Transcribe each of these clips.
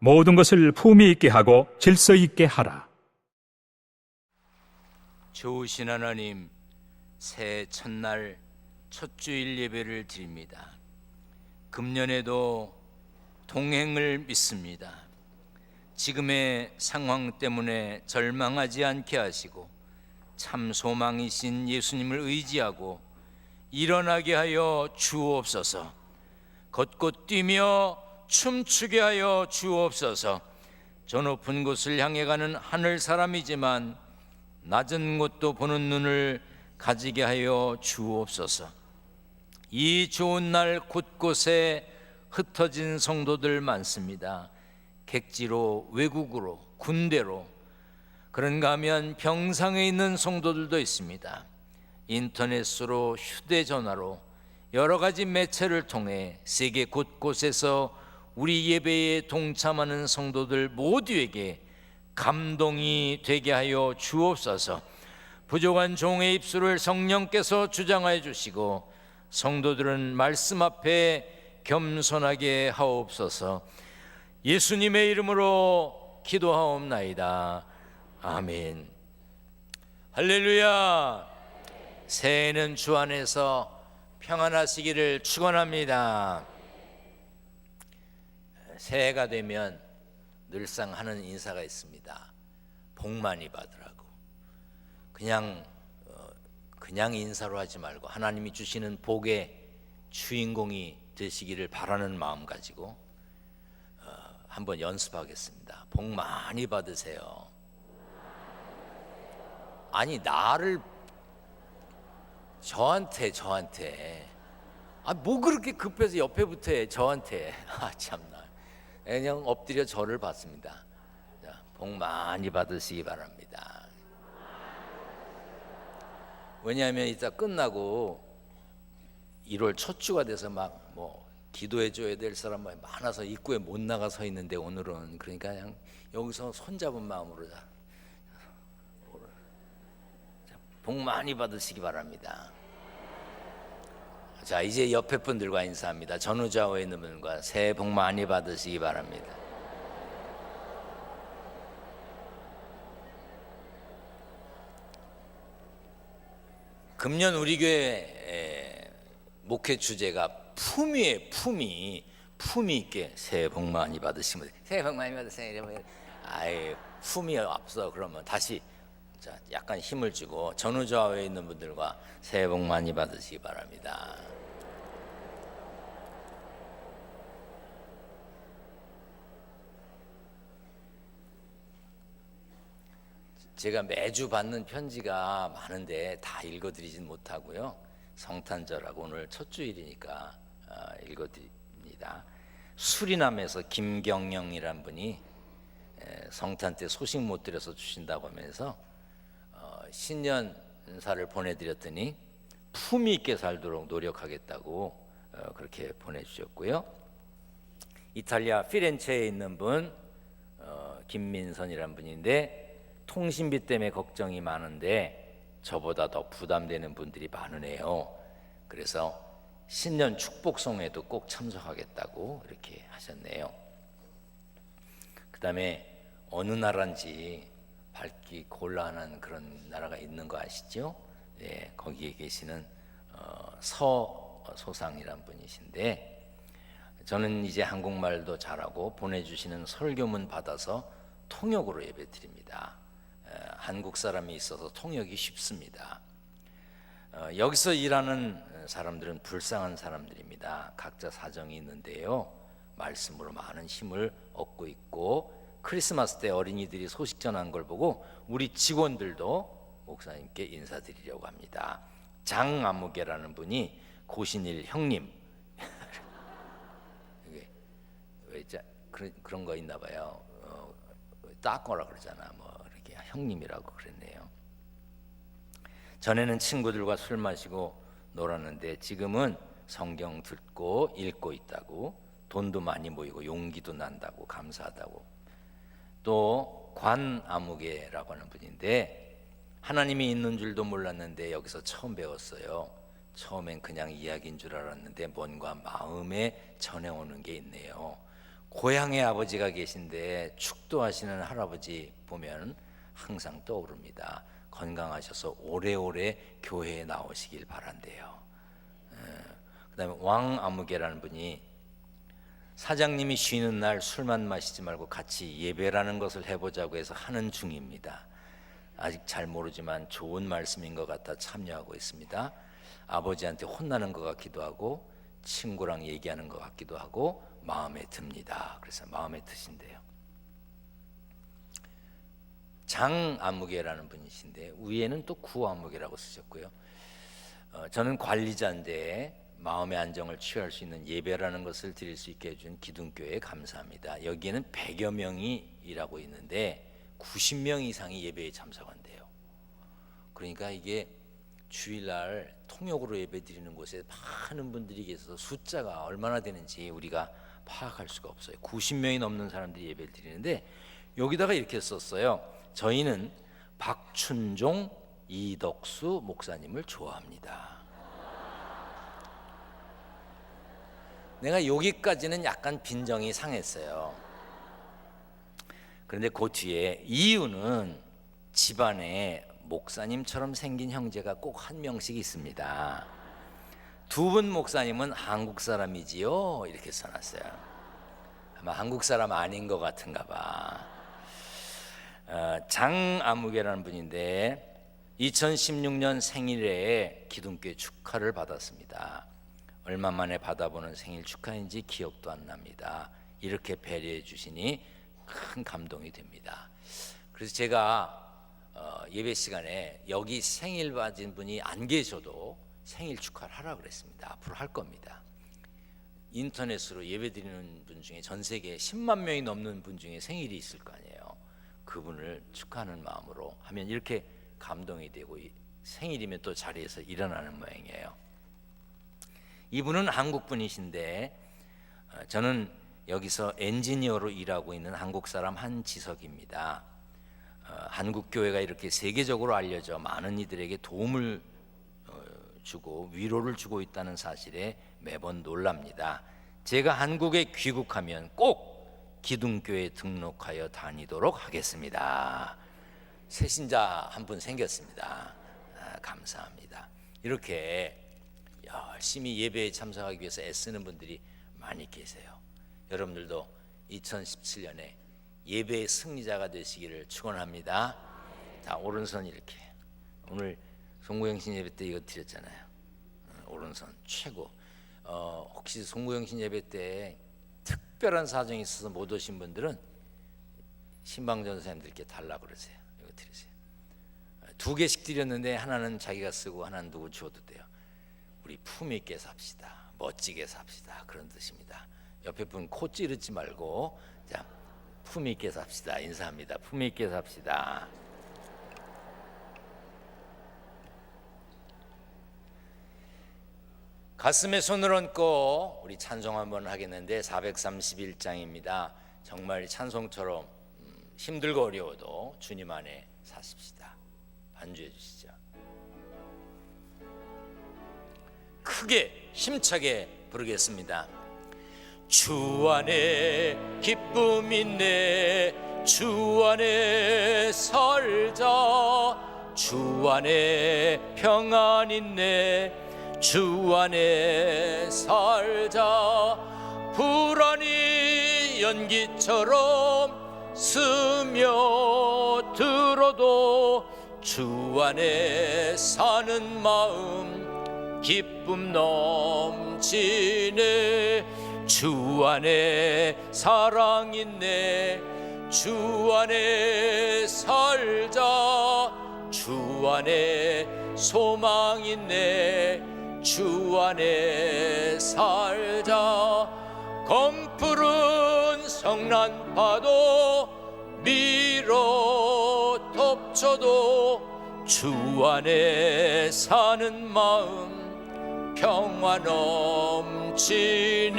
모든 것을 품위 있게 하고 질서 있게 하라. 좋으신 하나님, 새해 첫날 첫 주일 예배를 드립니다. 금년에도 동행을 믿습니다. 지금의 상황 때문에 절망하지 않게 하시고 참 소망이신 예수님을 의지하고 일어나게 하여 주옵소서. 걷고 뛰며 춤추게 하여 주옵소서. 저 높은 곳을 향해 가는 하늘 사람이지만 낮은 곳도 보는 눈을 가지게 하여 주옵소서. 이 좋은 날 곳곳에 흩어진 성도들 많습니다. 객지로, 외국으로, 군대로, 그런가 하면 병상에 있는 성도들도 있습니다. 인터넷으로, 휴대전화로 여러 가지 매체를 통해 세계 곳곳에서 우리 예배에 동참하는 성도들 모두에게 감동이 되게 하여 주옵소서. 부족한 종의 입술을 성령께서 주장하여 주시고 성도들은 말씀 앞에 겸손하게 하옵소서. 예수님의 이름으로 기도하옵나이다. 아멘. 할렐루야. 새해는 주 안에서 평안하시기를 축원합니다. 새해가 되면 늘상 하는 인사가 있습니다. 복 많이 받으라고. 그냥 인사로 하지 말고 하나님이 주시는 복의 주인공이 되시기를 바라는 마음 가지고 한번 연습하겠습니다. 복 많이 받으세요. 아니, 나를 저한테 뭐 그렇게 급해서 옆에 붙어 저한테. 참나. 그냥 엎드려 절을 받습니다. 자, 복 많이 받으시기 바랍니다. 왜냐하면 이따 끝나고 1월 첫 주가 돼서 막 기도해 줘야 될 사람 많아서 입구에 못 나가 서 있는데 오늘은 그러니까 그냥 여기서 손잡은 마음으로 복 많이 받으시기 바랍니다. 자, 이제 옆에 분들과 인사합니다. 전후좌우에 있는 분과 새해 복 많이 받으시기 바랍니다. 금년 우리 교회 목회 주제가 품위에 품위 있게 새해 복 많이 받으시면 새해 복 많이 받으세요. 아이, 품위 앞서 그러면 다시 자, 약간 힘을 주고 전후좌우에 있는 분들과 새해 복 많이 받으시기 바랍니다. 제가 매주 받는 편지가 많은데 다 읽어드리진 못하고요. 성탄절하고 오늘 첫 주일이니까 읽어드립니다. 수리남에서 김경영이란 분이 성탄 때 소식 못 드려서 주신다고 하면서 신년사를 보내드렸더니 품위 있게 살도록 노력하겠다고 그렇게 보내주셨고요. 이탈리아 피렌체에 있는 분 김민선이란 분인데 통신비 때문에 걱정이 많은데 저보다 더 부담되는 분들이 많으네요. 그래서 신년 축복송에도 꼭 참석하겠다고 이렇게 하셨네요. 그 다음에 어느 나라인지 밝기 곤란한 그런 나라가 있는 거 아시죠? 네, 거기에 계시는 서소상이란 분이신데 저는 이제 한국말도 잘하고 보내주시는 설교문 받아서 통역으로 예배 드립니다. 한국 사람이 있어서 통역이 쉽습니다. 여기서 일하는 사람들은 불쌍한 사람들입니다. 각자 사정이 있는데요. 말씀으로 많은 힘을 얻고 있고 크리스마스 때 어린이들이 소식 전한 걸 보고 우리 직원들도 목사님께 인사드리려고 합니다. 장아무개라는 분이 고신일 형님 그런 거 있나 봐요. 따거라 그러잖아. 이렇게 형님이라고 그랬네요. 전에는 친구들과 술 마시고 놀았는데 지금은 성경 듣고 읽고 있다고, 돈도 많이 모이고 용기도 난다고, 감사하다고. 또 관아무개라고 하는 분인데 하나님이 있는 줄도 몰랐는데 여기서 처음 배웠어요. 처음엔 그냥 이야기인 줄 알았는데 뭔가 마음에 전해오는 게 있네요. 고향에 아버지가 계신데 축도하시는 할아버지 보면 항상 떠오릅니다. 건강하셔서 오래오래 교회에 나오시길 바란대요. 그다음에 왕아무개라는 분이 사장님이 쉬는 날 술만 마시지 말고 같이 예배라는 것을 해보자고 해서 하는 중입니다. 아직 잘 모르지만 좋은 말씀인 것 같아 참여하고 있습니다. 아버지한테 혼나는 것 같기도 하고 친구랑 얘기하는 것 같기도 하고 마음에 듭니다. 그래서 마음에 드신대요. 장아무개라는 분이신데 위에는 또 구아무개라고 쓰셨고요. 저는 관리자인데 마음의 안정을 취할 수 있는 예배라는 것을 드릴 수 있게 해준 기둥교회에 감사합니다. 여기에는 100여 명이 일하고 있는데 90명 이상이 예배에 참석한대요. 그러니까 이게 주일날 통역으로 예배 드리는 곳에 많은 분들이 계셔서 숫자가 얼마나 되는지 우리가 파악할 수가 없어요. 90명이 넘는 사람들이 예배를 드리는데 여기다가 이렇게 썼어요. 저희는 박춘종, 이덕수 목사님을 좋아합니다. 내가 여기까지는 약간 빈정이 상했어요. 그런데 그 뒤에 이유는 집안에 목사님처럼 생긴 형제가 꼭 한 명씩 있습니다. 두 분 목사님은 한국 사람이지요? 이렇게 써놨어요. 아마 한국 사람 아닌 것 같은가 봐. 장아무개라는 분인데 2016년 생일에 기둥교회 축하를 받았습니다. 얼마 만에 받아보는 생일 축하인지 기억도 안 납니다. 이렇게 배려해 주시니 큰 감동이 됩니다. 그래서 제가 예배 시간에 여기 생일 받은 분이 안 계셔도 생일 축하를 하라 그랬습니다. 앞으로 할 겁니다. 인터넷으로 예배 드리는 분 중에 전 세계에 10만 명이 넘는 분 중에 생일이 있을 거 아니에요. 그분을 축하하는 마음으로 하면 이렇게 감동이 되고 생일이면 또 자리에서 일어나는 모양이에요. 이분은 한국 분이신데 저는 여기서 엔지니어로 일하고 있는 한국 사람 한지석입니다. 한국 교회가 이렇게 세계적으로 알려져 많은 이들에게 도움을 주고 위로를 주고 있다는 사실에 매번 놀랍니다. 제가 한국에 귀국하면 꼭 기둥교회에 등록하여 다니도록 하겠습니다. 새신자 한 분 생겼습니다. 감사합니다. 이렇게 열심히 예배에 참석하기 위해서 애쓰는 분들이 많이 계세요. 여러분들도 2017년에 예배의 승리자가 되시기를 축원합니다. 자, 오른손 이렇게. 오늘 송구영신 예배 때 이거 드렸잖아요. 오른손 최고. 혹시 송구영신 예배 때 특별한 사정이 있어서 못 오신 분들은 신방전사님들께 달라고 그러세요. 이거 드리세요. 2개씩 드렸는데 하나는 자기가 쓰고 하나는 누구 줘도 돼요. 우리 품위 있게 삽시다. 멋지게 삽시다. 그런 뜻입니다. 옆에 분 코 찌르지 말고 자, 품위 있게 삽시다. 인사합니다. 품위 있게 삽시다. 가슴에 손을 얹고 우리 찬송 한번 하겠는데 431장입니다. 정말 찬송처럼 힘들고 어려워도 주님 안에 사십시다. 반주해 주시죠. 크게 힘차게 부르겠습니다. 주 안에 기쁨 있네. 주 안에 살자. 주 안에 평안 있네. 주 안에 살자. 불안이 연기처럼 스며들어도 주 안에 사는 마음 기쁨 넘치네. 주 안에 사랑 있네. 주 안에 살자. 주 안에 소망 있네. 주 안에 살자. 검푸른 성난파도 밀어 덮쳐도 주 안에 사는 마음 평화 넘치네.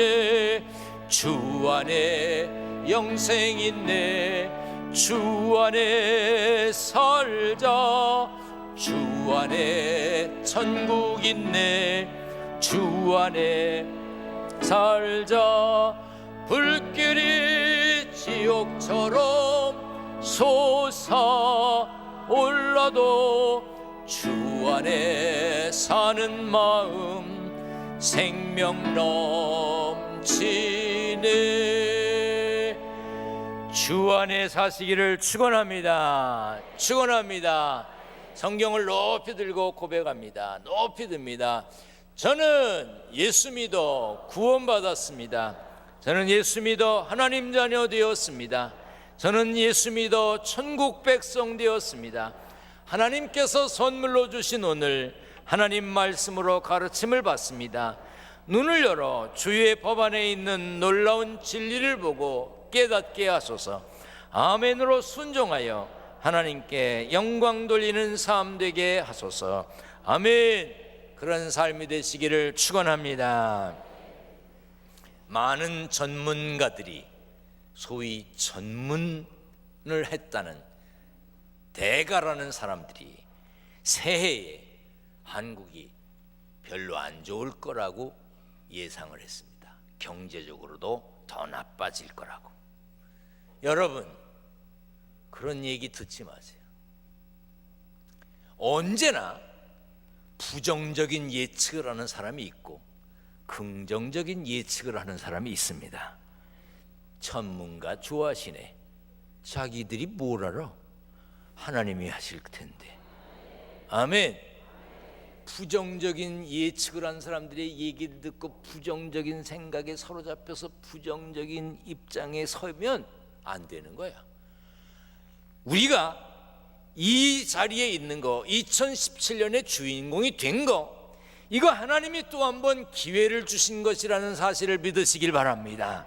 주 안에 영생 있네. 주 안에 살자. 주 안에 천국 있네. 주 안에 살자. 불길이 지옥처럼 솟아올라도 주 안에 사는 마음 생명 넘치네. 주 안에 사시기를 축원합니다. 축원합니다. 성경을 높이 들고 고백합니다. 높이 듭니다. 저는 예수 믿어 구원받았습니다. 저는 예수 믿어 하나님 자녀 되었습니다. 저는 예수 믿어 천국 백성 되었습니다. 하나님께서 선물로 주신 오늘 하나님 말씀으로 가르침을 받습니다. 눈을 열어 주의 법 안에 있는 놀라운 진리를 보고 깨닫게 하소서. 아멘으로 순종하여 하나님께 영광 돌리는 삶 되게 하소서. 아멘. 그런 삶이 되시기를 축원합니다. 많은 전문가들이 소위 전문을 했다는 대가라는 사람들이 새해에 한국이 별로 안 좋을 거라고 예상을 했습니다. 경제적으로도 더 나빠질 거라고. 여러분, 그런 얘기 듣지 마세요. 언제나 부정적인 예측을 하는 사람이 있고 긍정적인 예측을 하는 사람이 있습니다. 전문가 좋아하시네. 자기들이 뭘 알아? 하나님이 하실 텐데. 아멘. 부정적인 예측을 한 사람들의 얘기를 듣고 부정적인 생각에 사로잡혀서 부정적인 입장에 서면 안 되는 거야. 우리가 이 자리에 있는 거, 2017년의 주인공이 된 거, 이거 하나님이 또 한 번 기회를 주신 것이라는 사실을 믿으시길 바랍니다.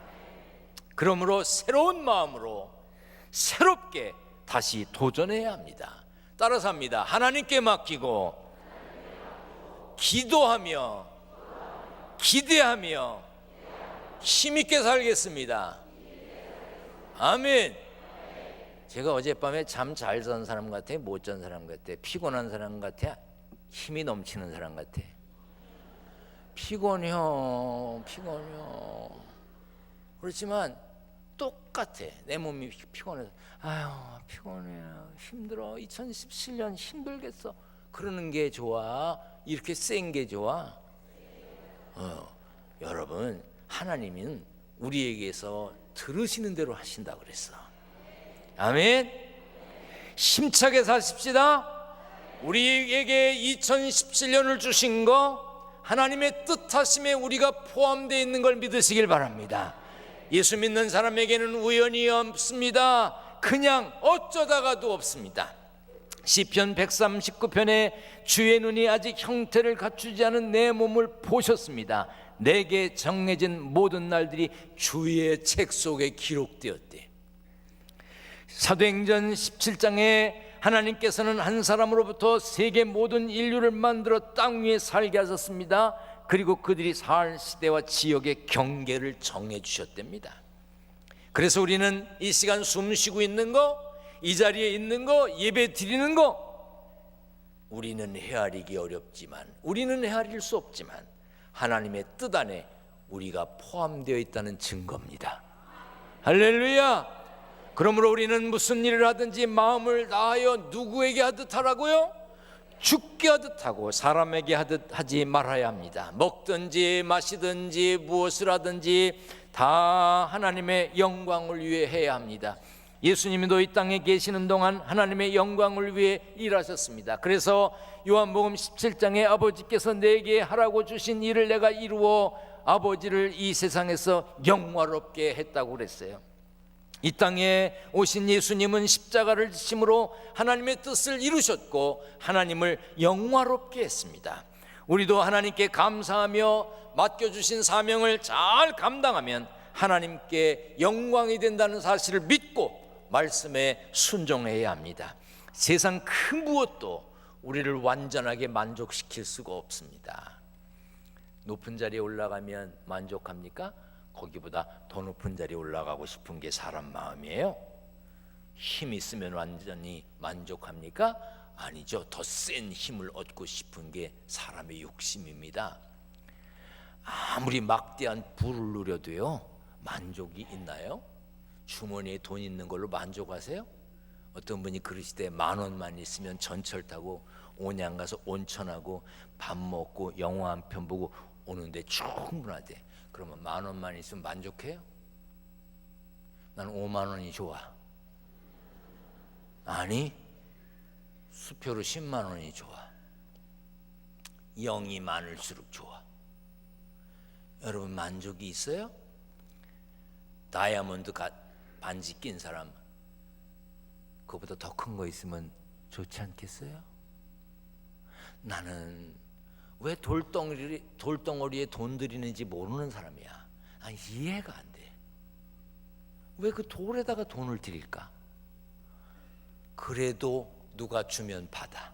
그러므로 새로운 마음으로 새롭게 다시 도전해야 합니다. 따라서 합니다. 하나님께 맡기고 기도하며 기대하며 힘있게 살겠습니다. 아멘. 제가 어젯밤에 잠 잘 잔 사람 같아? 못 잔 사람 같아? 피곤한 사람 같아? 힘이 넘치는 사람 같아? 피곤해요. 그렇지만 똑같아. 내 몸이 피곤해서 아유 피곤해요. 힘들어. 2017년 힘들겠어. 그러는 게 좋아? 이렇게 센 게 좋아? 여러분, 하나님은 우리에게서 들으시는 대로 하신다고 그랬어. 아멘. 힘차게 사십시다. 우리에게 2017년을 주신 거 하나님의 뜻하심에 우리가 포함되어 있는 걸 믿으시길 바랍니다. 예수 믿는 사람에게는 우연이 없습니다. 그냥 어쩌다가도 없습니다. 시편 139편에 주의 눈이 아직 형태를 갖추지 않은 내 몸을 보셨습니다. 내게 정해진 모든 날들이 주의 책 속에 기록되었대. 사도행전 17장에 하나님께서는 한 사람으로부터 세계 모든 인류를 만들어 땅 위에 살게 하셨습니다. 그리고 그들이 살 시대와 지역의 경계를 정해 주셨답니다. 그래서 우리는 이 시간 숨 쉬고 있는 거, 이 자리에 있는 거, 예배 드리는 거, 우리는 헤아리기 어렵지만, 우리는 헤아릴 수 없지만 하나님의 뜻 안에 우리가 포함되어 있다는 증거입니다. 할렐루야. 그러므로 우리는 무슨 일을 하든지 마음을 다하여 누구에게 하듯 하라고요? 죽게 하듯 하고 사람에게 하듯 하지 말아야 합니다. 먹든지 마시든지 무엇을 하든지 다 하나님의 영광을 위해 해야 합니다. 예수님도 이 땅에 계시는 동안 하나님의 영광을 위해 일하셨습니다. 그래서 요한복음 17장에 아버지께서 내게 하라고 주신 일을 내가 이루어 아버지를 이 세상에서 영화롭게 했다고 그랬어요. 이 땅에 오신 예수님은 십자가를 지심으로 하나님의 뜻을 이루셨고 하나님을 영화롭게 했습니다. 우리도 하나님께 감사하며 맡겨주신 사명을 잘 감당하면 하나님께 영광이 된다는 사실을 믿고 말씀에 순종해야 합니다. 세상 그 무엇도 우리를 완전하게 만족시킬 수가 없습니다. 높은 자리에 올라가면 만족합니까? 거기보다 더 높은 자리에 올라가고 싶은 게 사람 마음이에요. 힘 있으면 완전히 만족합니까? 아니죠. 더 센 힘을 얻고 싶은 게 사람의 욕심입니다. 아무리 막대한 부를 누려도요, 만족이 있나요? 주머니에 돈 있는 걸로 만족하세요? 어떤 분이 그러시대, 10,000원만 있으면 전철 타고 온양 가서 온천하고 밥 먹고 영화 한 편 보고 오는데 충분하대. 그러면 10,000원만 있으면 만족해요? 난 50,000원이 좋아. 아니, 수표로 100,000원이 좋아. 0이 많을수록 좋아. 여러분 만족이 있어요? 다이아몬드 반지 낀 사람, 그거보다 더 큰 거 있으면 좋지 않겠어요? 나는 왜 돌덩어리에 돈 들이는지 모르는 사람이야. 아니, 이해가 안 돼. 왜 그 돌에다가 돈을 들일까? 그래도 누가 주면 받아.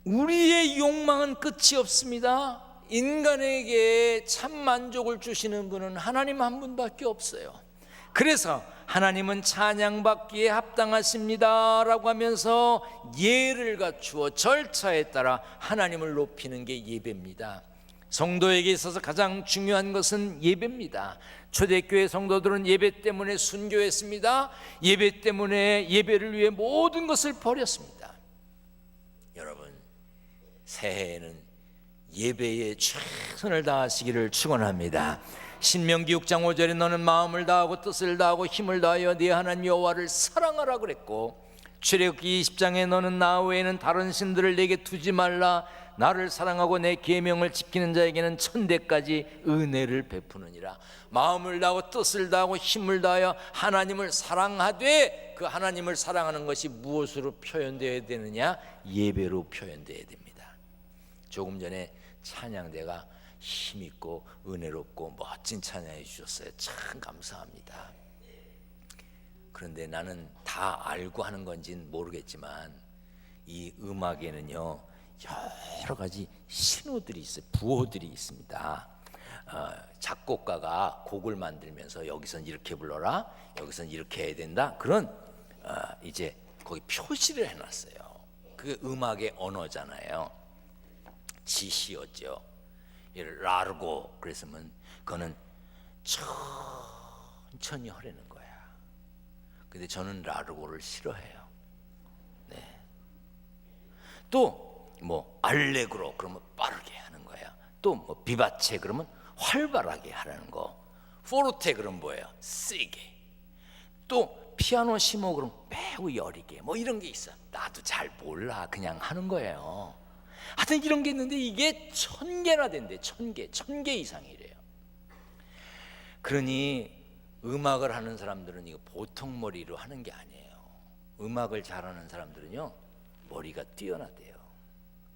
우리의 욕망은 끝이 없습니다. 인간에게 참 만족을 주시는 분은 하나님 한 분밖에 없어요. 그래서 하나님은 찬양받기에 합당하십니다 라고 하면서 예를 갖추어 절차에 따라 하나님을 높이는 게 예배입니다. 성도에게 있어서 가장 중요한 것은 예배입니다. 초대교회 성도들은 예배 때문에 순교했습니다. 예배 때문에 예배를 위해 모든 것을 버렸습니다. 여러분, 새해에는 예배에 최선을 다하시기를 축원합니다. 신명기 6장 5절에 너는 마음을 다하고 뜻을 다하고 힘을 다하여 네 하나님 여호와를 사랑하라 그랬고, 출애굽기 20장에 너는 나 외에는 다른 신들을 내게 두지 말라, 나를 사랑하고 내 계명을 지키는 자에게는 천대까지 은혜를 베푸느니라. 마음을 다하고 뜻을 다하고 힘을 다하여 하나님을 사랑하되, 그 하나님을 사랑하는 것이 무엇으로 표현되어야 되느냐? 예배로 표현되어야 됩니다. 조금 전에 찬양대가 힘있고 은혜롭고 멋진 찬양해 주셨어요. 참 감사합니다. 그런데 나는 다 알고 하는 건지는 모르겠지만 이 음악에는요 여러 가지 신호들이 있어요. 부호들이 있습니다. 작곡가가 곡을 만들면서 여기선 이렇게 불러라, 여기선 이렇게 해야 된다, 그런 이제 거기 표시를 해놨어요. 그게 음악의 언어잖아요. 지시어죠. 라르고 그랬으면 그거는 천천히 하려는 거야. 근데 저는 라르고를 싫어해요. 네. 또 뭐 알레그로 그러면 빠르게 하는 거야. 또 뭐 비바체 그러면 활발하게 하라는 거. 포르테 그러면 뭐예요? 세게. 또 피아노시모 그러면 매우 여리게. 뭐 이런 게 있어. 나도 잘 몰라. 그냥 하는 거예요. 하여튼 이런 게 있는데 이게 1000개나 된대. 1000개 이상이래요. 그러니 음악을 하는 사람들은 이거 보통 머리로 하는 게 아니에요. 음악을 잘하는 사람들은요 머리가 뛰어나대요.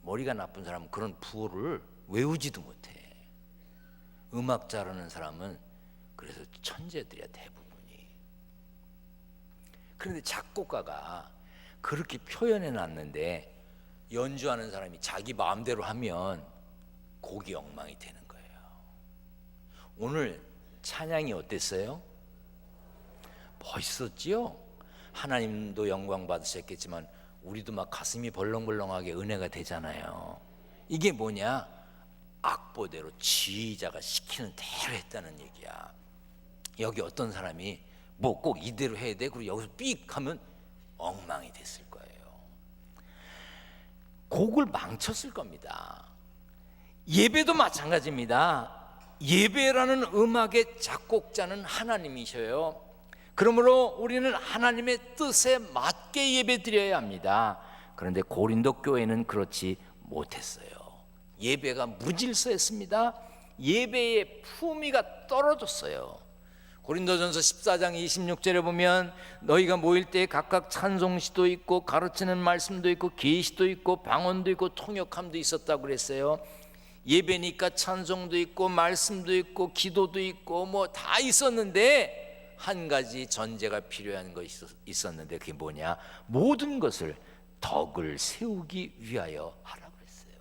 머리가 나쁜 사람은 그런 부호를 외우지도 못해. 음악 잘하는 사람은 그래서 천재들이야 대부분이. 그런데 작곡가가 그렇게 표현해 놨는데 연주하는 사람이 자기 마음대로 하면 곡이 엉망이 되는 거예요. 오늘 찬양이 어땠어요? 멋있었지요? 하나님도 영광 받으셨겠지만 우리도 막 가슴이 벌렁벌렁하게 은혜가 되잖아요. 이게 뭐냐? 악보대로 지휘자가 시키는 대로 했다는 얘기야. 여기 어떤 사람이 뭐 꼭 이대로 해야 돼? 그리고 여기서 삑 하면 엉망이 됐을 거예요. 곡을 망쳤을 겁니다. 예배도 마찬가지입니다. 예배라는 음악의 작곡자는 하나님이셔요. 그러므로 우리는 하나님의 뜻에 맞게 예배드려야 합니다. 그런데 고린도 교회는 그렇지 못했어요. 예배가 무질서했습니다. 예배의 품위가 떨어졌어요. 고린도전서 14장 26절에 보면 너희가 모일 때 각각 찬송시도 있고 가르치는 말씀도 있고 계시도 있고 방언도 있고 통역함도 있었다고 그랬어요. 예배니까 찬송도 있고 말씀도 있고 기도도 있고 뭐 다 있었는데 한 가지 전제가 필요한 것이 있었는데 그게 뭐냐? 모든 것을 덕을 세우기 위하여 하라고 했어요.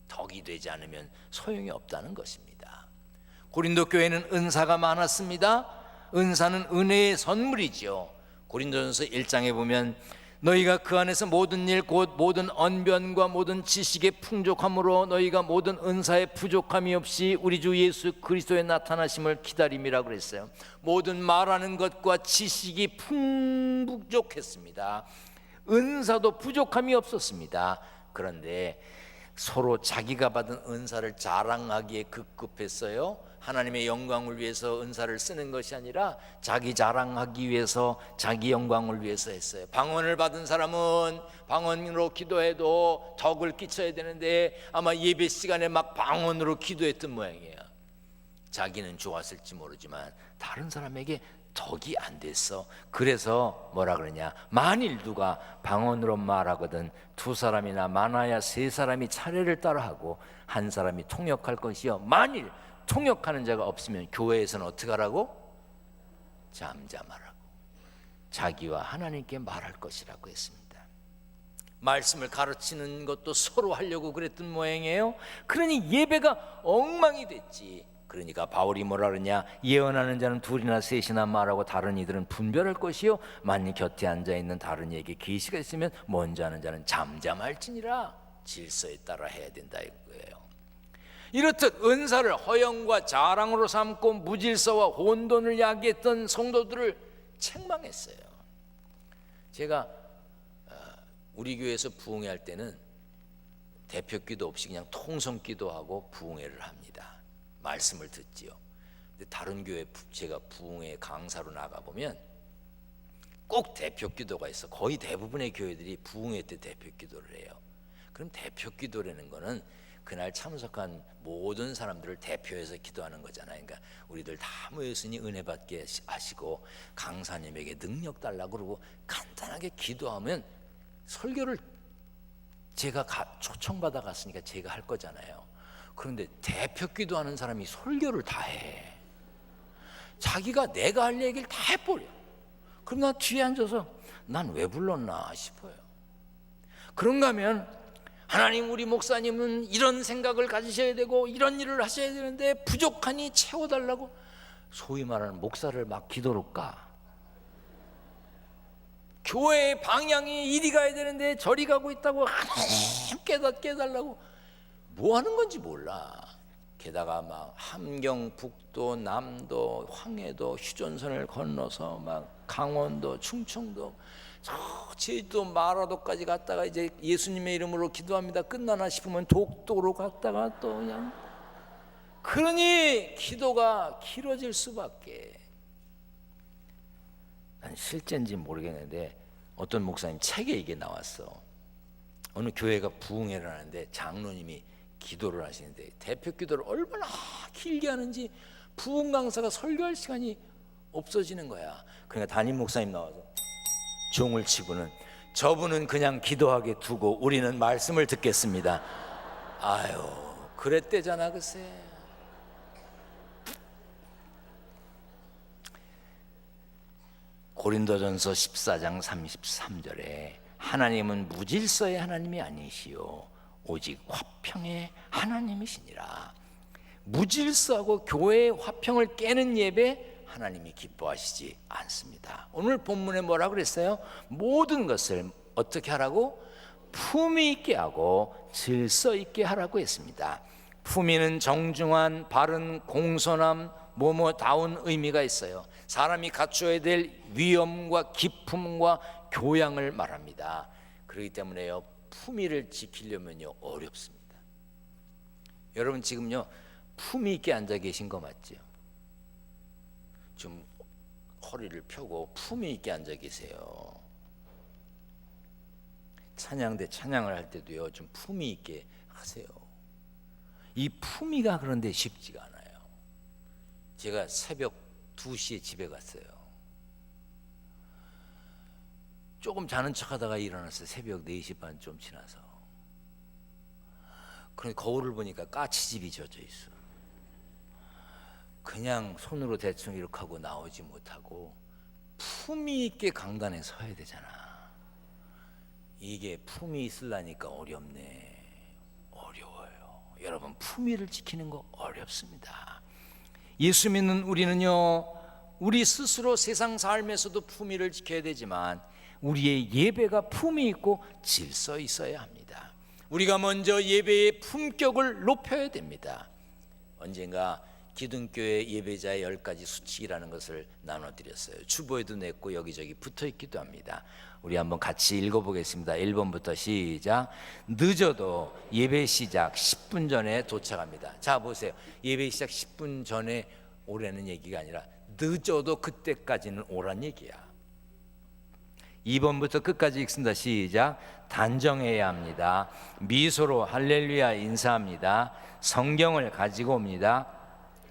덕이 되지 않으면 소용이 없다는 것입니다. 고린도 교회는 은사가 많았습니다. 은사는 은혜의 선물이죠. 고린도전서 1장에 보면 너희가 그 안에서 모든 일 곧 모든 언변과 모든 지식의 풍족함으로 너희가 모든 은사의 부족함이 없이 우리 주 예수 그리스도의 나타나심을 기다림이라 그랬어요. 모든 말하는 것과 지식이 풍족했습니다. 은사도 부족함이 없었습니다. 그런데 서로 자기가 받은 은사를 자랑하기에 급급했어요. 하나님의 영광을 위해서 은사를 쓰는 것이 아니라 자기 자랑하기 위해서, 자기 영광을 위해서 했어요. 방언을 받은 사람은 방언으로 기도해도 덕을 끼쳐야 되는데 아마 예배 시간에 막 방언으로 기도했던 모양이에요. 자기는 좋았을지 모르지만 다른 사람에게 덕이 안 됐어. 그래서 뭐라 그러냐, 만일 누가 방언으로 말하거든 두 사람이나 많아야 세 사람이 차례를 따라하고 한 사람이 통역할 것이요, 만일 통역하는 자가 없으면 교회에서는 어떻게 하라고? 잠잠하라고, 자기와 하나님께 말할 것이라고 했습니다. 말씀을 가르치는 것도 서로 하려고 그랬던 모양이에요. 그러니 예배가 엉망이 됐지. 그러니까 바울이 뭐라 그러냐, 예언하는 자는 둘이나 셋이나 말하고 다른 이들은 분별할 것이요, 만일 곁에 앉아있는 다른 이에게 계시가 있으면 먼저 하는 자는 잠잠할지니라. 질서에 따라 해야 된다 이거예요. 이렇듯 은사를 허영과 자랑으로 삼고 무질서와 혼돈을 야기했던 성도들을 책망했어요. 제가 우리 교회에서 부흥회 할 때는 대표기도 없이 그냥 통성기도하고 부흥회를 합니다. 말씀을 듣지요. 근데 다른 교회 제가 부흥회 강사로 나가보면 꼭 대표기도가 있어. 거의 대부분의 교회들이 부흥회 때 대표기도를 해요. 그럼 대표기도라는 거는 그날 참석한 모든 사람들을 대표해서 기도하는 거잖아요. 그러니까 우리들 다 모였으니 은혜 받게 하시고 강사님에게 능력 달라고 그러고 간단하게 기도하면 설교를 제가 초청받아 갔으니까 제가 할 거잖아요. 그런데 대표 기도하는 사람이 설교를 다 해. 자기가 내가 할 얘기를 다 해버려. 그럼 나 뒤에 앉아서 난 왜 불렀나 싶어요. 그런가 하면 하나님, 우리 목사님은 이런 생각을 가지셔야 되고 이런 일을 하셔야 되는데 부족하니 채워달라고 소위 말하는 목사를 막 기도로 까. 교회의 방향이 이리 가야 되는데 저리 가고 있다고 하나님 깨달라고 뭐 하는 건지 몰라. 게다가 막 함경북도, 남도, 황해도, 휴전선을 건너서 막 강원도, 충청도, 저 제주도, 마라도까지 갔다가 이제 예수님의 이름으로 기도합니다 끝나나 싶으면 독도로 갔다가 또 그냥, 그러니 기도가 길어질 수밖에. 난 실제인지 모르겠는데 어떤 목사님 책에 이게 나왔어. 어느 교회가 부흥회를 하는데 장로님이 기도를 하시는데 대표 기도를 얼마나 길게 하는지 부흥 강사가 설교할 시간이 없어지는 거야. 그러니까 담임 목사님 나와서 종을 치고는 저분은 그냥 기도하게 두고 우리는 말씀을 듣겠습니다. 아유, 그랬대잖아 글쎄. 고린도전서 14장 33절에 하나님은 무질서의 하나님이 아니시오 오직 화평의 하나님이시니라. 무질서하고 교회의 화평을 깨는 예배 하나님이 기뻐하시지 않습니다. 오늘 본문에 뭐라 그랬어요? 모든 것을 어떻게 하라고? 품위 있게 하고 질서 있게 하라고 했습니다. 품위는 정중한, 바른, 공손함, 뭐뭐다운 의미가 있어요. 사람이 갖춰야 될 위엄과 기품과 교양을 말합니다. 그렇기 때문에요, 품위를 지키려면요 어렵습니다. 여러분 지금요 품위 있게 앉아 계신 거 맞죠? 좀 허리를 펴고 품위 있게 앉아 계세요. 찬양 때 찬양을 할 때도요 좀 품위 있게 하세요. 이 품위가 그런데 쉽지가 않아요. 제가 새벽 2시에 집에 갔어요. 조금 자는 척하다가 일어났어요. 새벽 4시 반 좀 지나서. 그런데 거울을 보니까 까치집이 젖어 있어. 그냥 손으로 대충 이렇게 하고 나오지 못하고 품위 있게 강단에 서야 되잖아. 이게 품위 있으려니까 어렵네. 어려워요. 여러분 품위를 지키는 거 어렵습니다. 예수 믿는 우리는요 우리 스스로 세상 삶에서도 품위를 지켜야 되지만 우리의 예배가 품위 있고 질서 있어야 합니다. 우리가 먼저 예배의 품격을 높여야 됩니다. 언젠가 기둥교회 예배자의 10가지 수칙이라는 것을 나눠드렸어요. 주보에도 냈고 여기저기 붙어있기도 합니다. 우리 한번 같이 읽어보겠습니다. 1번부터 시작. 늦어도 예배 시작 10분 전에 도착합니다. 자 보세요. 예배 시작 10분 전에 오라는 얘기가 아니라 늦어도 그때까지는 오란 얘기야. 2번부터 끝까지 읽습니다. 시작. 단정해야 합니다. 미소로 할렐루야 인사합니다. 성경을 가지고 옵니다.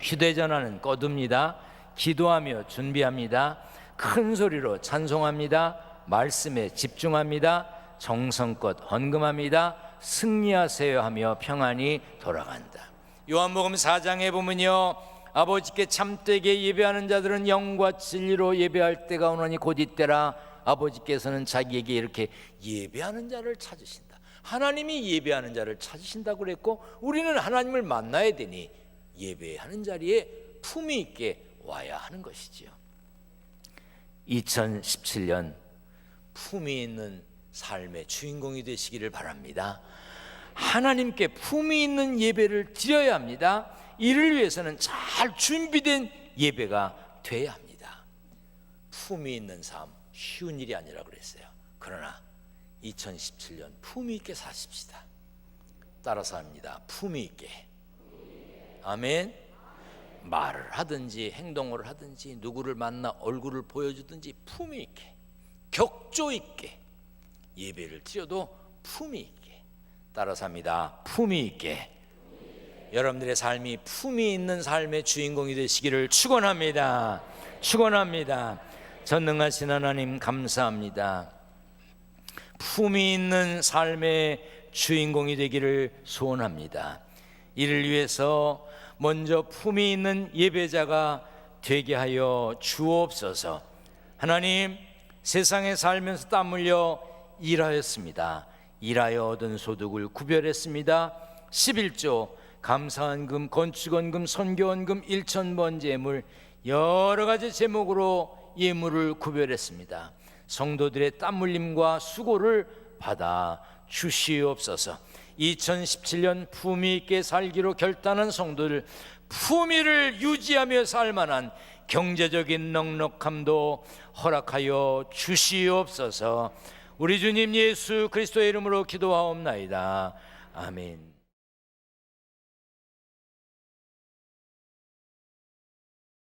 휴대전화는 꺼둡니다. 기도하며 준비합니다. 큰 소리로 찬송합니다. 말씀에 집중합니다. 정성껏 헌금합니다. 승리하세요 하며 평안히 돌아간다. 요한복음 4장에 보면요, 아버지께 참되게 예배하는 자들은 영과 진리로 예배할 때가 오나니 곧 이때라. 아버지께서는 자기에게 이렇게 예배하는 자를 찾으신다. 하나님이 예배하는 자를 찾으신다고 그랬고, 우리는 하나님을 만나야 되니 예배하는 자리에 품위 있게 와야 하는 것이지요. 2017년 품위 있는 삶의 주인공이 되시기를 바랍니다. 하나님께 품위 있는 예배를 드려야 합니다. 이를 위해서는 잘 준비된 예배가 돼야 합니다. 품위 있는 삶 쉬운 일이 아니라 그랬어요. 그러나 2017년 품위 있게 사십시다. 따라서 합니다. 품위 있게. 아멘. 말을 하든지 행동을 하든지 누구를 만나 얼굴을 보여주든지 품위 있게, 격조 있게 예배를 드려도 품위 있게. 따라서 합니다. 품위 있게. 여러분들의 삶이 품위 있는 삶의 주인공이 되시기를 축원합니다. 축원합니다. 전능하신 하나님 감사합니다. 품위 있는 삶의 주인공이 되기를 소원합니다. 이를 위해서 먼저 품위 있는 예배자가 되게 하여 주옵소서. 하나님, 세상에 살면서 땀 흘려 일하였습니다. 일하여 얻은 소득을 구별했습니다. 11조, 감사헌금, 건축헌금, 선교헌금, 1,000번 제물, 여러 가지 제목으로 예물을 구별했습니다. 성도들의 땀 흘림과 수고를 받아 주시옵소서. 2017년 품위 있게 살기로 결단한 성도들, 품위를 유지하며 살만한 경제적인 넉넉함도 허락하여 주시옵소서. 우리 주님 예수 그리스도의 이름으로 기도하옵나이다. 아멘.